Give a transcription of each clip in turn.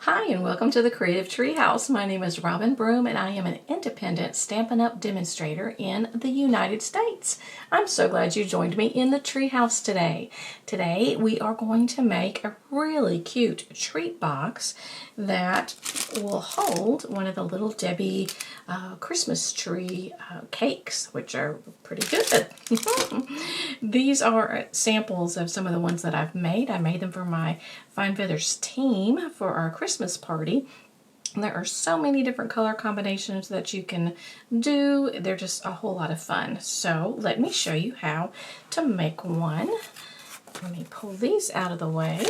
Hi and welcome to the Creative Treehouse. My name is Robin Broom and I am an independent Stampin' Up! Demonstrator in the United States. I'm so glad you joined me in the treehouse today. Today we are going to make a really cute treat box that will hold one of the Little Debbie Christmas tree cakes, which are pretty good. These are samples of some of the ones that I've made. I made them for my Fine Feathers team for our Christmas party. There are so many different color combinations that you can do. They're just a whole lot of fun. So let me show you how to make one. Let me pull these out of the way.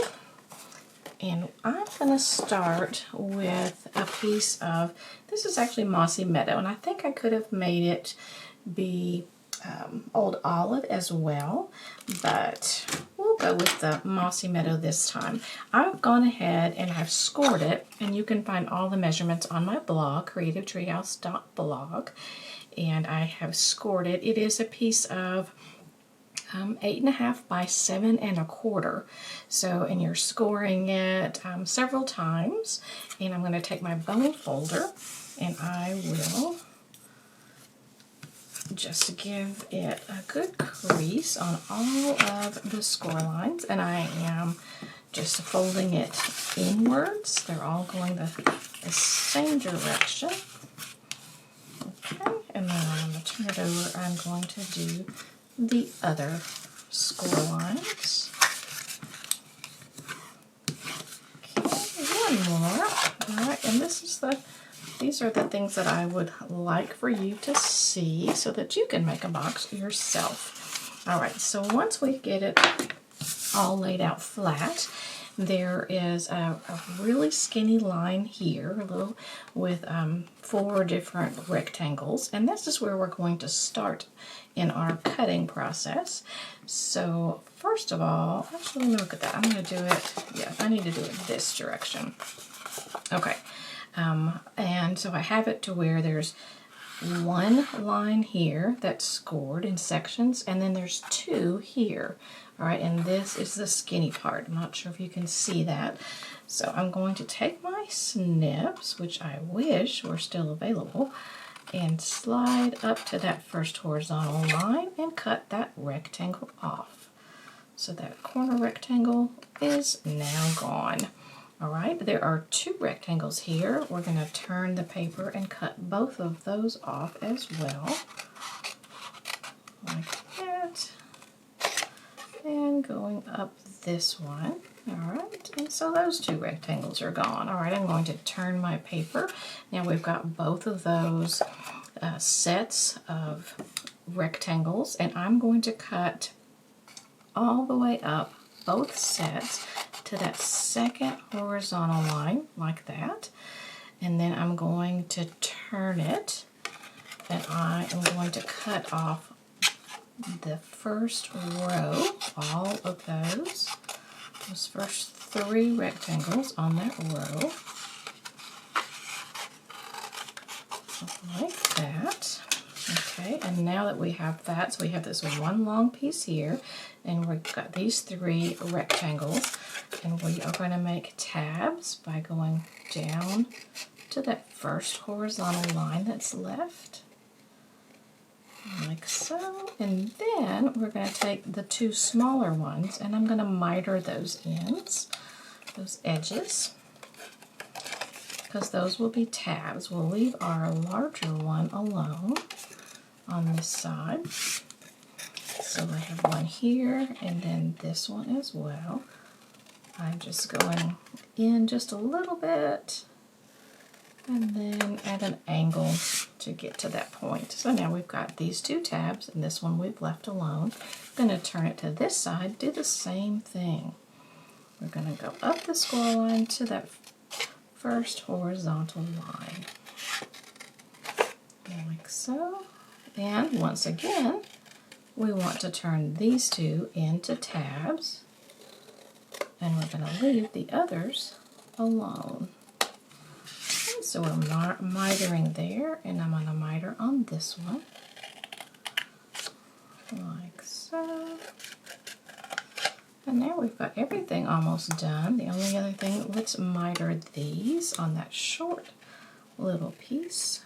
And I'm going to start with a piece of, this is actually Mossy Meadow, and I think I could have made it be Old Olive as well, but we'll go with the Mossy Meadow this time. I've gone ahead and I've scored it, and you can find all the measurements on my blog, creativetreehouse.blog, and I have scored it. It is a piece of 8.5 by 7 1/4. So, and you're scoring it several times. And I'm going to take my bone folder and I will just give it a good crease on all of the score lines. And I am just folding it inwards. They're all going the same direction. Okay, and then I'm going to turn it over. I'm going to do the other score lines. Okay, one more. All right, and these are the things that I would like for you to see so that you can make a box yourself. All right, so once we get it all laid out flat, there is a really skinny line here, a little with 4 different rectangles, and this is where we're going to start in our cutting process. So first of all, actually let me look at that. I'm going to do it, yeah, I need to do it this direction. Okay, and so I have it to where there's one line here that's scored in sections, and then there's 2 here. All right, and this is the skinny part. I'm not sure if you can see that. So I'm going to take my snips, which I wish were still available, and slide up to that first horizontal line and cut that rectangle off. So that corner rectangle is now gone. All right, there are 2 rectangles here. We're going to turn the paper and cut both of those off as well, like that. And going up this one. All right, and so those 2 rectangles are gone. All right, I'm going to turn my paper. Now we've got both of those sets of rectangles, and I'm going to cut all the way up both sets to that second horizontal line, like that. And then I'm going to turn it, and I am going to cut off the first row, all of those first 3 rectangles on that row, like that. Okay, and now that we have that, so we have this one long piece here, and we've got these 3 rectangles, and we are going to make tabs by going down to that first horizontal line that's left, like so. And then we're going to take the 2 smaller ones, and I'm going to miter those ends, those edges, because those will be tabs. We'll leave our larger one alone on this side. So I have one here, and then this one as well. I'm just going in just a little bit, and then at an angle to get to that point. So now we've got these 2 tabs, and this one we've left alone. I'm going to turn it to this side, do the same thing. We're going to go up the score line to that first horizontal line, like so. And once again, we want to turn these 2 into tabs, and we're going to leave the others alone. Okay, so we're mitering there, and I'm going to miter on this one, like so. And now we've got everything almost done. The only other thing, let's miter these on that short little piece.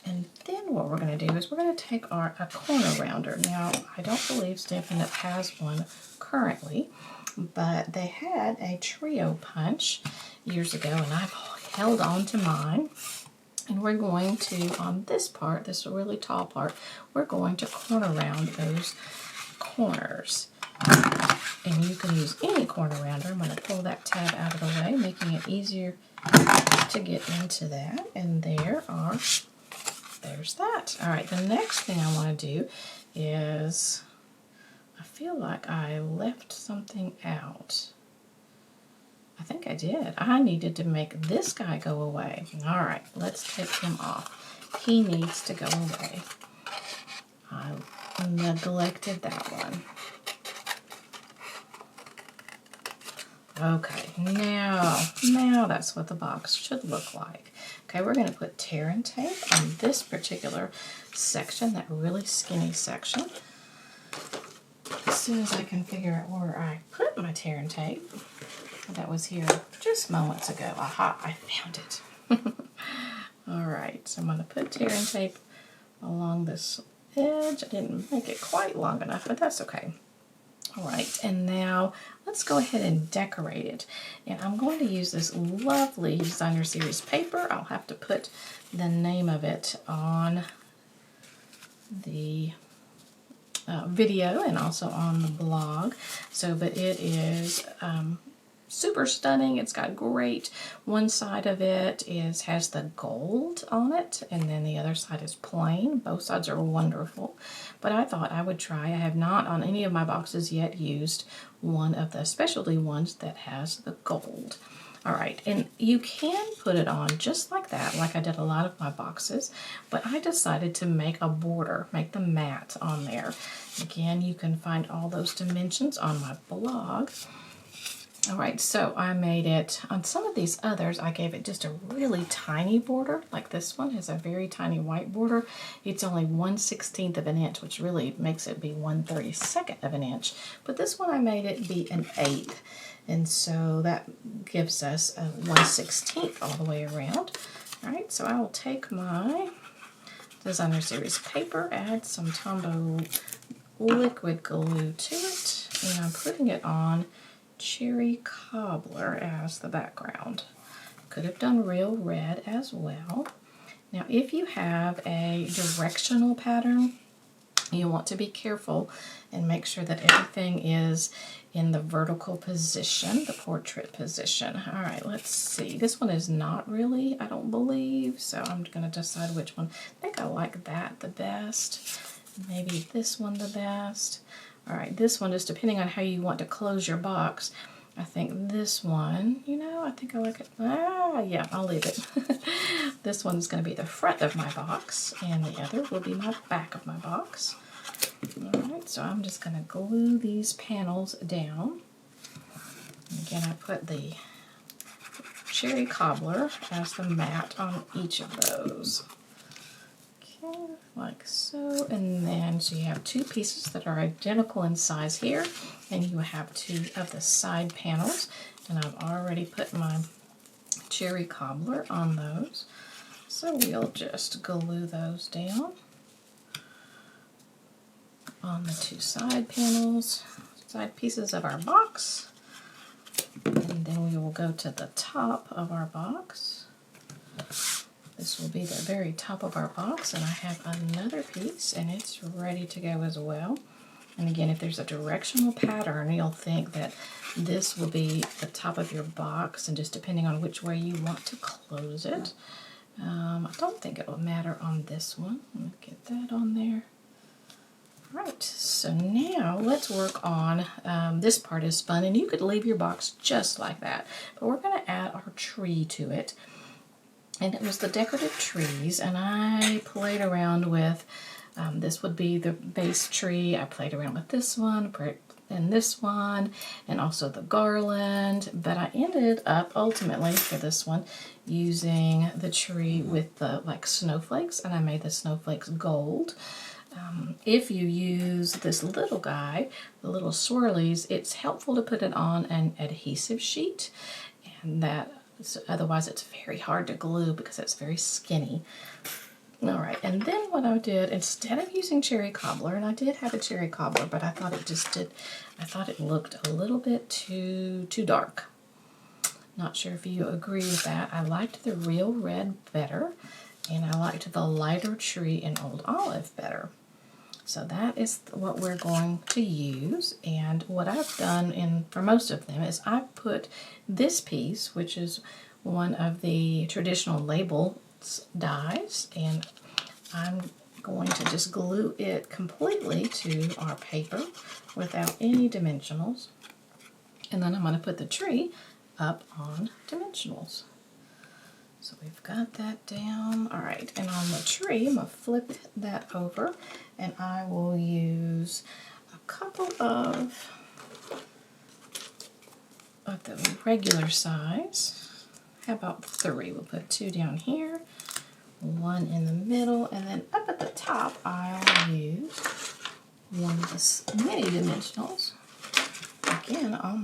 And then what we're going to do is we're going to take a corner rounder. Now, I don't believe Stampin' Up! Has one currently, but they had a trio punch years ago, and I've held on to mine. And we're going to, on this part, this really tall part, we're going to corner round those corners. And you can use any corner rounder. I'm going to pull that tab out of the way, making it easier to get into that. And there's that. All right, the next thing I want to do is, I feel like I left something out. I think I did. I needed to make this guy go away. All right, let's take him off. He needs to go away. I neglected that one. Okay, now that's what the box should look like. Okay, we're going to put tear and tape on this particular section, that really skinny section. As soon as I can figure out where I put my tear and tape, that was here just moments ago. Aha, I found it. All right, so I'm going to put tear and tape along this edge. I didn't make it quite long enough, but that's okay. All right, and now let's go ahead and decorate it. And I'm going to use this lovely Designer Series paper. I'll have to put the name of it on the video and also on the blog. But it is super stunning. It's got great, one side of it has the gold on it, and then the other side is plain. Both sides are wonderful, but I thought I would try. I have not on any of my boxes yet used one of the specialty ones that has the gold. All right, and you can put it on just like that, like I did a lot of my boxes, but I decided to make a border, make the mat on there. Again, you can find all those dimensions on my blog. All right, so I made it, on some of these others, I gave it just a really tiny border, like this one has a very tiny white border. It's only 1/16 of an inch, which really makes it be 1/32 of an inch. But this one I made it be an 1/8, and so that gives us a 1/16 all the way around. All right, so I will take my Designer Series paper, add some Tombow liquid glue to it, and I'm putting it on Cherry Cobbler as the background. Could have done Real Red as well. Now, if you have a directional pattern, you want to be careful and make sure that everything is in the vertical position, the portrait position. All right, let's see. This one is not really, I don't believe, so I'm going to decide which one. I think I like that the best. Maybe this one the best. All right, this one, just depending on how you want to close your box, I think this one, I think I like it. Yeah, I'll leave it. This one's going to be the front of my box, and the other will be my back of my box. All right, so I'm just going to glue these panels down. And again, I put the Cherry Cobbler as the mat on each of those. Okay, like so, and then so you have two pieces that are identical in size here, and you have two of the side panels, and I've already put my Cherry Cobbler on those, so we'll just glue those down on the two side panels, side pieces of our box, and then we will go to the top of our box. This will be the very top of our box, and I have another piece, and it's ready to go as well. And again, if there's a directional pattern, you'll think that this will be the top of your box, and just depending on which way you want to close it. I don't think it will matter on this one. Let me get that on there. Right, so now let's work on, this part is fun, and you could leave your box just like that, but we're going to add our tree to it. And it was the decorative trees, and I played around with, this would be the base tree. I played around with this one, and this one, and also the garland, but I ended up ultimately for this one using the tree with the like snowflakes, and I made the snowflakes gold. if you use this little guy, the little swirlies, it's helpful to put it on an adhesive sheet, and otherwise it's very hard to glue because it's very skinny. All right, and then what I did, instead of using cherry cobbler, and I did have a cherry cobbler, but I thought it looked a little bit too dark. Not sure if you agree with that. I liked the real red better, and I liked the lighter tree and old olive better. So that is what we're going to use, and what I've done for most of them is I've put this piece, which is one of the traditional label dies, and I'm going to just glue it completely to our paper without any dimensionals, and then I'm going to put the tree up on dimensionals. So we've got that down. All right, and on the tree, I'm going to flip that over, and I will use a couple of the regular size. How about 3? We'll put 2 down here, 1 in the middle, and then up at the top, I'll use one of the mini dimensionals. Again, all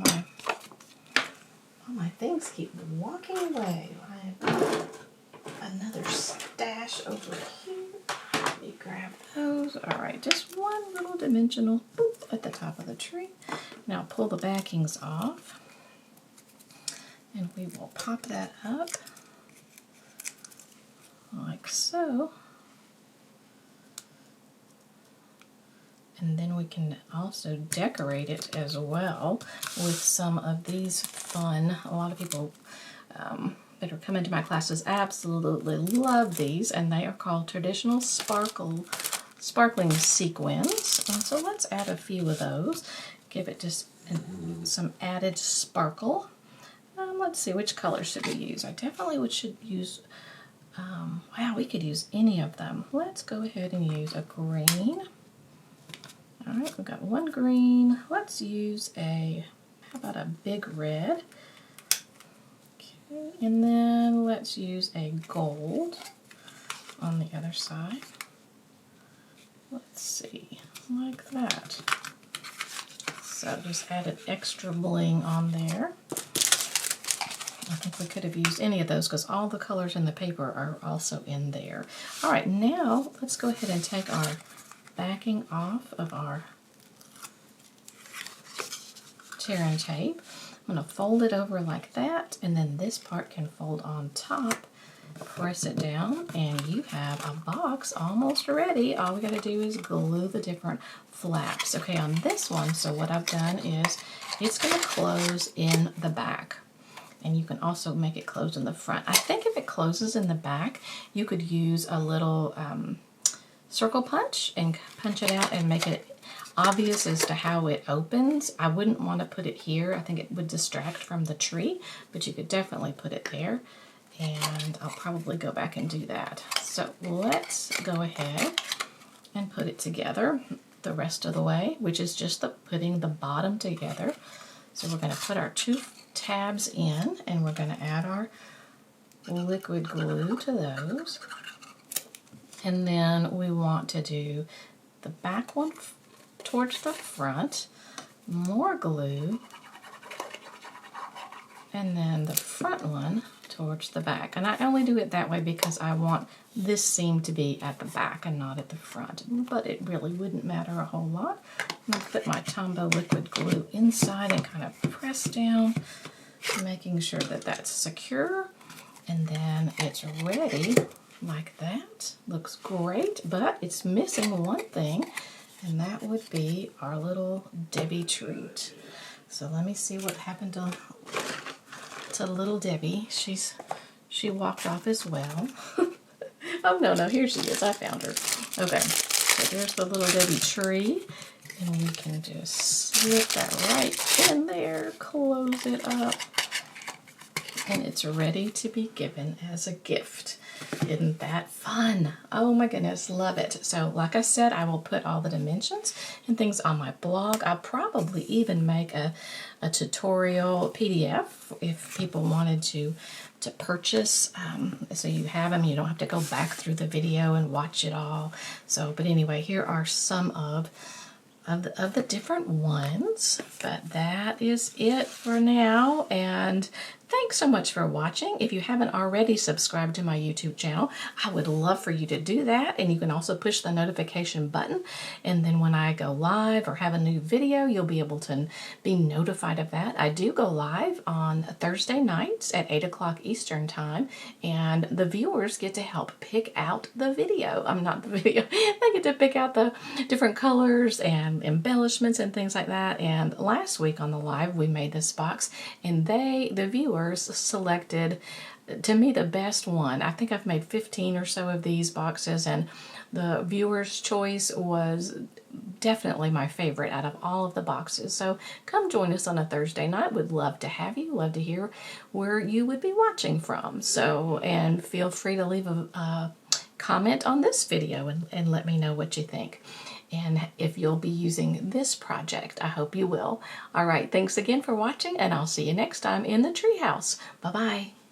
my things keep walking away. I have another stash over here. Let me grab those. All right, just one little dimensional boop at the top of the tree. Now pull the backings off, and we will pop that up like so. And then we can also decorate it as well with some of these fun, a lot of people that are coming to my classes absolutely love these, and they are called traditional sparkling sequins. And so let's add a few of those, give it just some added sparkle. Let's see, which color should we use? I definitely should use, wow, we could use any of them. Let's go ahead and use a green. All right, we've got 1 green. Let's use how about a big red? Okay, and then let's use a gold on the other side. Let's see, like that. So just added extra bling on there. I think we could have used any of those because all the colors in the paper are also in there. All right, now let's go ahead and take our backing off of our tear and tape. I'm going to fold it over like that, and then this part can fold on top. Press it down, and you have a box almost ready. All we got to do is glue the different flaps. Okay, on this one, so what I've done is it's going to close in the back, and you can also make it close in the front. I think if it closes in the back, you could use a little circle punch and punch it out and make it obvious as to how it opens. I wouldn't want to put it here. I think it would distract from the tree, but you could definitely put it there, and I'll probably go back and do that. So let's go ahead and put it together the rest of the way, which is just putting the bottom together. So we're going to put our 2 tabs in, and we're going to add our liquid glue to those. And then we want to do the back one towards the front, more glue, and then the front one towards the back. And I only do it that way because I want this seam to be at the back and not at the front, but it really wouldn't matter a whole lot. I'm going to put my Tombow liquid glue inside and kind of press down, making sure that that's secure, and then it's ready. Like that. Looks great, but it's missing one thing, and that would be our little Debbie treat. So let me see what happened to little Debbie. She walked off as well. Oh no, here she is. I found her. Okay, so there's the little Debbie tree, and we can just slip that right in there, close it up, and it's ready to be given as a gift. Isn't that fun? Oh my goodness, love it. So like I said, I will put all the dimensions and things on my blog. I'll probably even make a tutorial PDF if people wanted to purchase, so you have them. You don't have to go back through the video and watch it all. So, but anyway, here are some of the different ones, but that is it for now, and thanks so much for watching. If you haven't already subscribed to my YouTube channel, I would love for you to do that, and you can also push the notification button, and then when I go live or have a new video, you'll be able to be notified of that. I do go live on Thursday nights at 8 o'clock Eastern time, and the viewers get to help pick out the video. I'm not the video. They get to pick out the different colors and embellishments and things like that. And last week on the live, we made this box, and the viewers selected, to me, the best one. I think I've made 15 or so of these boxes, and the viewers' choice was definitely my favorite out of all of the boxes. So come join us on a Thursday night. Would love to have you. Love to hear where you would be watching from. So, and feel free to leave a comment on this video and let me know what you think. And if you'll be using this project, I hope you will. All right, thanks again for watching, and I'll see you next time in the treehouse. Bye-bye.